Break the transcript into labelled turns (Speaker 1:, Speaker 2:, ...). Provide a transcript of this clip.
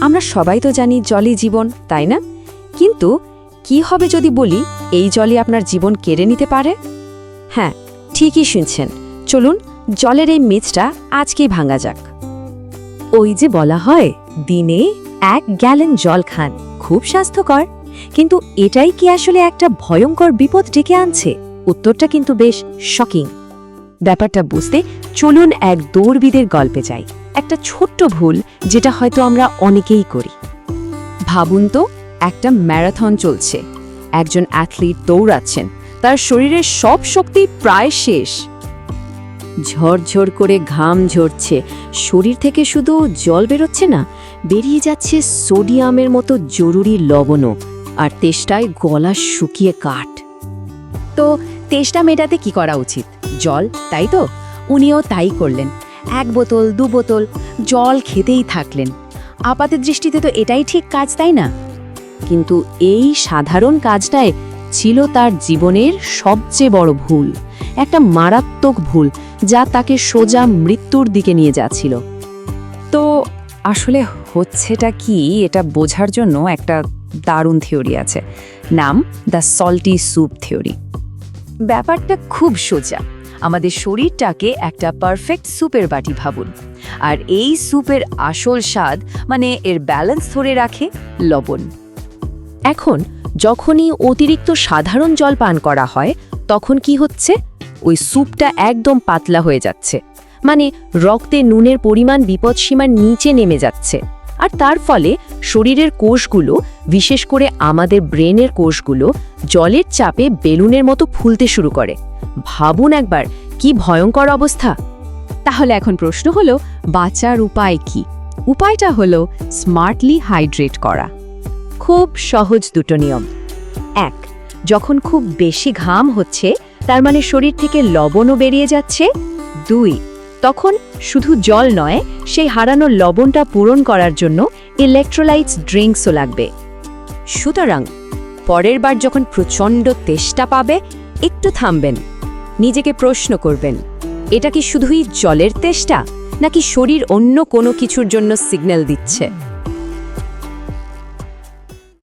Speaker 1: আমরা সবাই তো জানি জলই জীবন, তাই না? কিন্তু কি হবে যদি বলি এই জলই আপনার জীবন কেড়ে নিতে পারে? হ্যাঁ, ঠিকই শুনছেন। চলুন জলের এই মিথটা আজকেই ভাঙা যাক।
Speaker 2: ওই যে বলা হয় দিনে 1 গ্যালন জল খান, খুব স্বাস্থ্যকর, কিন্তু এটাই কি আসলে একটা ভয়ঙ্কর বিপদ ডেকে আনছে? উত্তরটা কিন্তু বেশ শকিং। ব্যাপারটা বুঝতে চলুন এক দৌড়বিদের গল্পে যাই। একটা ছোট্ট ভুল যেটা হয়তো আমরা অনেকেই করি।
Speaker 1: ভাবুন তো, একটা ম্যারাথন চলছে, একজন অ্যাথলিট দৌড়াচ্ছেন, তার শরীরের সব শক্তি প্রায় শেষ।
Speaker 2: ঝরঝর করে ঘাম ঝরছে, শরীর থেকে শুধু জল বেরোচ্ছে না, বেরিয়ে যাচ্ছে সোডিয়ামের মতো জরুরি লবণও, আর তেষ্টায় গলা শুকিয়ে কাঠ।
Speaker 1: তো তেষ্টা মেটাতে কি করা উচিত? জল, তাই তো? উনিও তাই করলেন। 1 বোতল 2 বোতল জল খেতেই থাকলেন। আপাত দৃষ্টিতে তো এটাই ঠিক কাজ, তাই না?
Speaker 2: কিন্তু এই সাধারণ কাজটাই ছিল তার জীবনের সবচেয়ে বড় ভুল, একটা মারাত্মক ভুল যা তাকে সোজা মৃত্যুর দিকে নিয়ে যাচ্ছিল।
Speaker 1: তো আসলে হচ্ছেটা কি, এটা বোঝার জন্য একটা দারুণ থিওরি আছে, নাম দ্য সল্টি স্যুপ থিওরি। ব্যাপারটা খুব সোজা। আমাদের শরীরটাকে একটা পারফেক্ট স্যুপের বাটি ভাবুন, আর এই স্যুপের আসল স্বাদ, মানে এর ব্যালেন্স ধরে রাখে লবণ।
Speaker 2: এখন যখনই অতিরিক্ত সাধারণ জল পান করা হয়, তখন কি হচ্ছে? ওই স্যুপটা একদম পাতলা হয়ে যাচ্ছে, মানে রক্তে নুনের পরিমাণ বিপদসীমার নিচে নেমে যাচ্ছে। আর তার ফলে শরীরের কোষগুলো, বিশেষ করে আমাদের ব্রেনের কোষগুলো, জলের চাপে বেলুনের মতো ফুলতে শুরু করে। ভাবুন একবার, কি ভয়ঙ্কর অবস্থা!
Speaker 1: তাহলে এখন প্রশ্ন হলো, বাঁচার উপায় কি? উপায়টা হলো স্মার্টলি হাইড্রেট করা।
Speaker 2: খুব সহজ দুটো নিয়ম। 1, যখন খুব বেশি ঘাম হচ্ছে, তার মানে শরীর থেকে লবণও বেরিয়ে যাচ্ছে। 2, তখন শুধু জল নয়, সেই হারানো লবণটা পূরণ করার জন্য ইলেকট্রোলাইটস ড্রিঙ্কসও লাগবে। সুতরাং পরের বার যখন প্রচণ্ড তেষ্টা পাবে, একটু থামবেন, নিজেকে প্রশ্ন করবেন, এটা কি শুধুই জলের তেষ্টা, নাকি শরীর অন্য কোনো কিছুর জন্য সিগন্যাল দিচ্ছে?